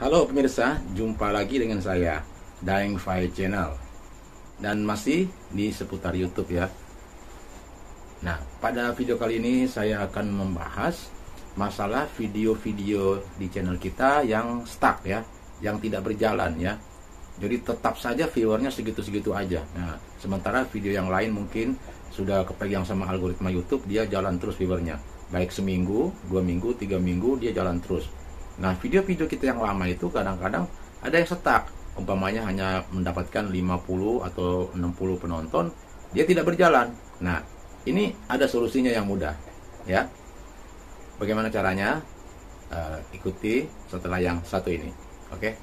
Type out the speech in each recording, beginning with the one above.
Halo pemirsa, jumpa lagi dengan saya, Daeng File Channel. Dan masih di seputar YouTube ya. Nah, pada video kali ini saya akan membahas masalah video-video di channel kita yang stuck ya, yang tidak berjalan ya. Jadi tetap saja viewernya segitu-segitu aja. Nah, sementara video yang lain mungkin sudah kepegang sama algoritma YouTube, dia jalan terus viewernya. Baik seminggu, 2 minggu, 3 minggu, dia jalan terus. Nah, video-video kita yang lama itu kadang-kadang ada yang stuck. Umpamanya hanya mendapatkan 50 atau 60 penonton, dia tidak berjalan. Nah, ini ada solusinya yang mudah ya. Bagaimana caranya? Ikuti setelah yang satu ini. Oke?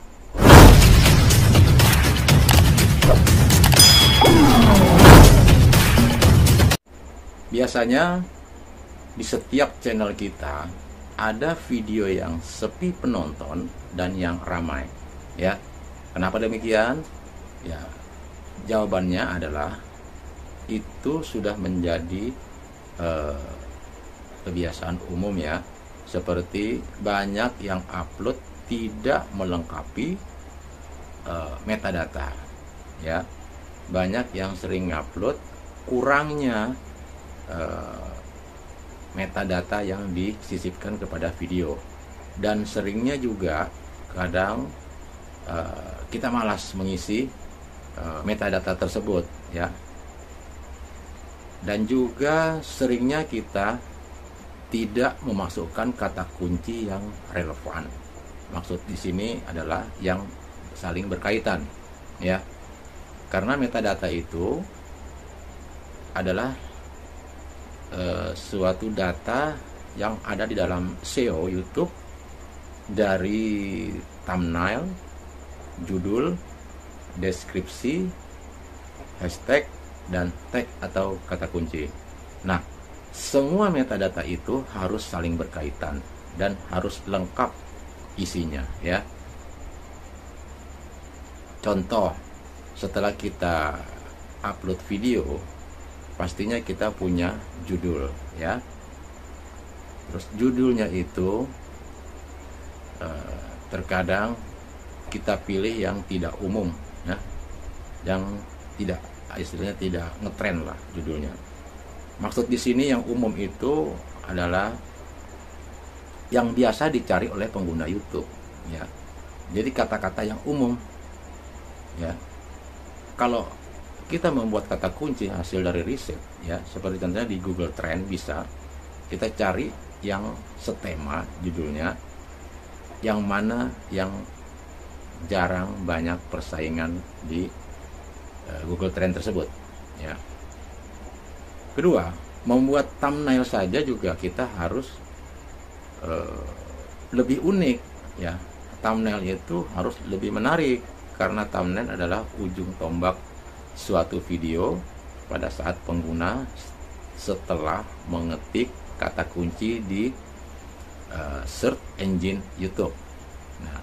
Biasanya di setiap channel kita ada video yang sepi penonton dan yang ramai ya. Kenapa demikian? Ya, jawabannya adalah itu sudah menjadi kebiasaan umum ya. Seperti banyak yang upload tidak melengkapi metadata ya. Banyak yang sering upload kurangnya metadata yang disisipkan kepada video, dan seringnya juga kadang kita malas mengisi metadata tersebut ya, dan juga seringnya kita tidak memasukkan kata kunci yang relevan. Maksud di sini adalah yang saling berkaitan ya, karena metadata itu adalah suatu data yang ada di dalam SEO YouTube, dari thumbnail, judul, deskripsi, hashtag, dan tag atau kata kunci. Nah, semua metadata itu harus saling berkaitan dan harus lengkap isinya ya. Contoh, setelah kita upload video, pastinya kita punya judul ya. Terus judulnya itu terkadang kita pilih yang tidak umum ya, yang tidak, istilahnya tidak ngetren lah judulnya. Maksud di sini yang umum itu adalah yang biasa dicari oleh pengguna YouTube ya. Jadi kata-kata yang umum ya. Kalau kita membuat kata kunci hasil dari riset ya, seperti contohnya di Google Trend, bisa kita cari yang setema judulnya, yang mana yang jarang banyak persaingan di Google Trend tersebut ya. Kedua, membuat thumbnail saja juga kita harus lebih unik ya. Thumbnail itu harus lebih menarik, karena thumbnail adalah ujung tombak suatu video pada saat pengguna setelah mengetik kata kunci di search engine YouTube. Nah,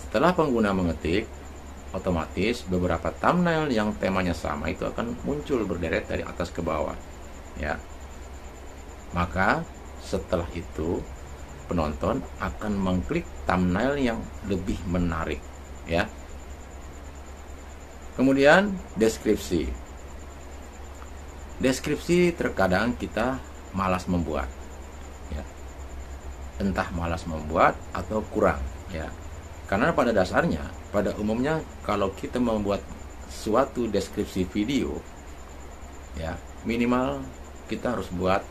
setelah pengguna mengetik, otomatis beberapa thumbnail yang temanya sama itu akan muncul berderet dari atas ke bawah ya. Maka setelah itu penonton akan mengklik thumbnail yang lebih menarik ya. Kemudian deskripsi. Deskripsi terkadang kita malas membuat ya. Entah malas membuat atau kurang ya. Karena pada dasarnya, pada umumnya kalau kita membuat suatu deskripsi video ya, minimal kita harus buat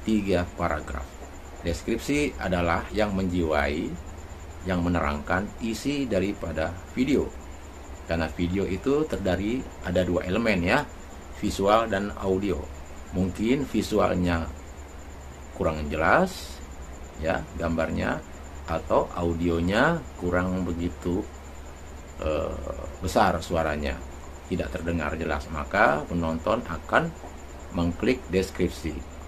3 paragraf. Deskripsi adalah yang menjiwai, yang menerangkan isi daripada video. Karena video itu terdiri ada 2 elemen ya, visual dan audio. Mungkin visualnya kurang jelas ya gambarnya, atau audionya kurang begitu besar suaranya, tidak terdengar jelas, maka penonton akan mengklik deskripsi.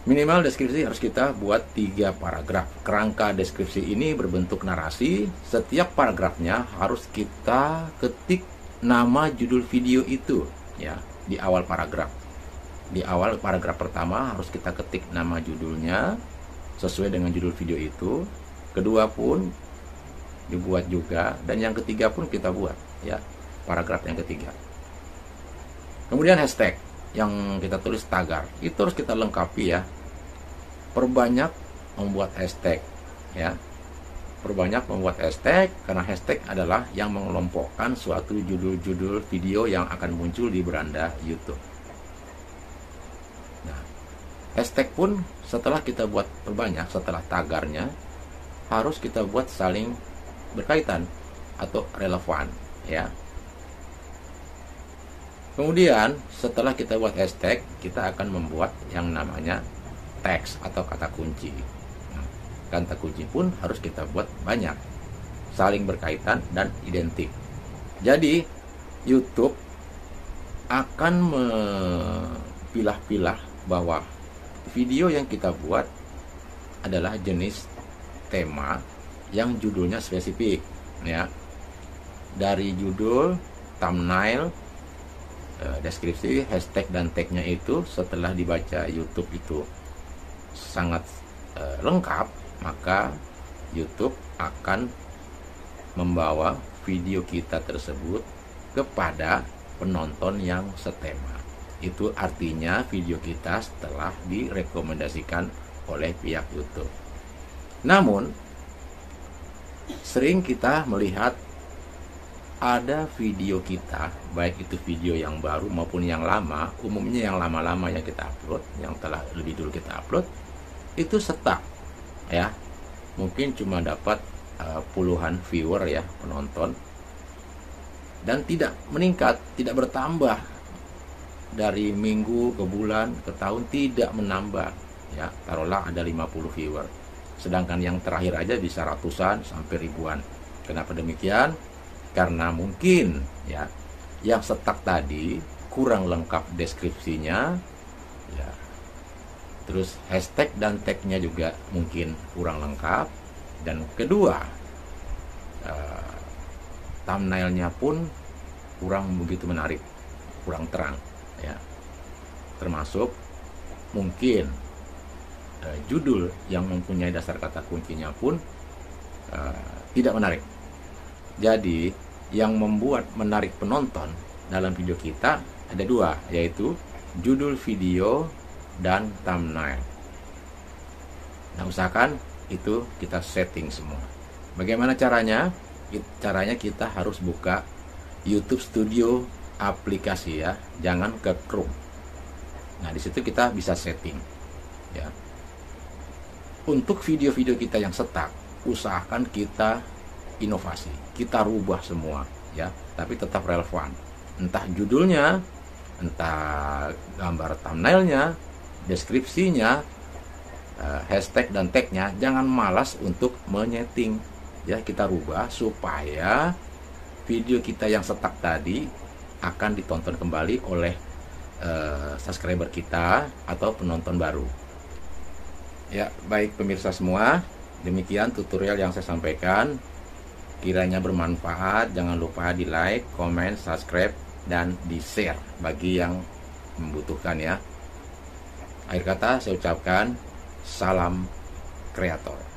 Minimal deskripsi harus kita buat 3 paragraf. Kerangka deskripsi ini berbentuk narasi. Setiap paragrafnya harus kita ketik nama judul video itu ya, di awal paragraf. Di awal paragraf pertama harus kita ketik nama judulnya sesuai dengan judul video itu. kedua pun dibuat juga, dan yang ketiga pun kita buat ya, paragraf yang ketiga. Kemudian hashtag yang kita tulis tagar itu harus kita lengkapi ya. Perbanyak membuat hashtag ya. Perbanyak membuat hashtag, karena hashtag adalah yang mengelompokkan suatu judul-judul video yang akan muncul di beranda YouTube. Nah, hashtag pun setelah kita buat perbanyak, setelah tagarnya harus kita buat saling berkaitan atau relevan ya. Kemudian setelah kita buat hashtag, kita akan membuat yang namanya teks atau kata kunci. Nah, kata kunci pun harus kita buat banyak, saling berkaitan dan identik. Jadi YouTube akan memilah-pilah bahwa video yang kita buat adalah jenis tema yang judulnya spesifik ya. Dari judul, thumbnail, deskripsi, hashtag dan tagnya itu setelah dibaca YouTube itu sangat lengkap, maka YouTube akan membawa video kita tersebut kepada penonton yang setema. Itu artinya video kita setelah direkomendasikan oleh pihak YouTube. Namun sering kita melihat ada video kita, baik itu video yang baru maupun yang lama, umumnya yang lama-lama yang kita upload, yang telah lebih dulu kita upload, itu stuck ya. Mungkin cuma dapat puluhan viewer ya, penonton, dan tidak meningkat, tidak bertambah dari minggu ke bulan ke tahun, tidak menambah ya. Taruhlah ada 50 viewer, sedangkan yang terakhir aja bisa ratusan sampai ribuan. Kenapa demikian? Karena mungkin ya yang stuck tadi kurang lengkap deskripsinya ya, terus hashtag dan tagnya juga mungkin kurang lengkap, dan kedua thumbnailnya pun kurang begitu menarik, kurang terang ya. Termasuk mungkin judul yang mempunyai dasar kata kuncinya pun tidak menarik. Jadi yang membuat menarik penonton dalam video kita ada dua, yaitu judul video dan thumbnail. Nah, usahakan itu kita setting semua. Bagaimana caranya? Caranya kita harus buka YouTube Studio aplikasi ya, jangan ke Chrome. Nah, di situ kita bisa setting ya. Untuk video-video kita yang stuck, usahakan kita inovasi, kita rubah semua ya, tapi tetap relevan. Entah judulnya, entah gambar thumbnailnya, deskripsinya, hashtag dan tagnya, jangan malas untuk menyeting ya. Kita rubah supaya video kita yang stuck tadi akan ditonton kembali oleh subscriber kita atau penonton baru ya. Baik pemirsa semua, demikian tutorial yang saya sampaikan. Kiranya bermanfaat, jangan lupa di like, comment, subscribe, dan di share bagi yang membutuhkan ya. Akhir kata saya ucapkan salam kreator.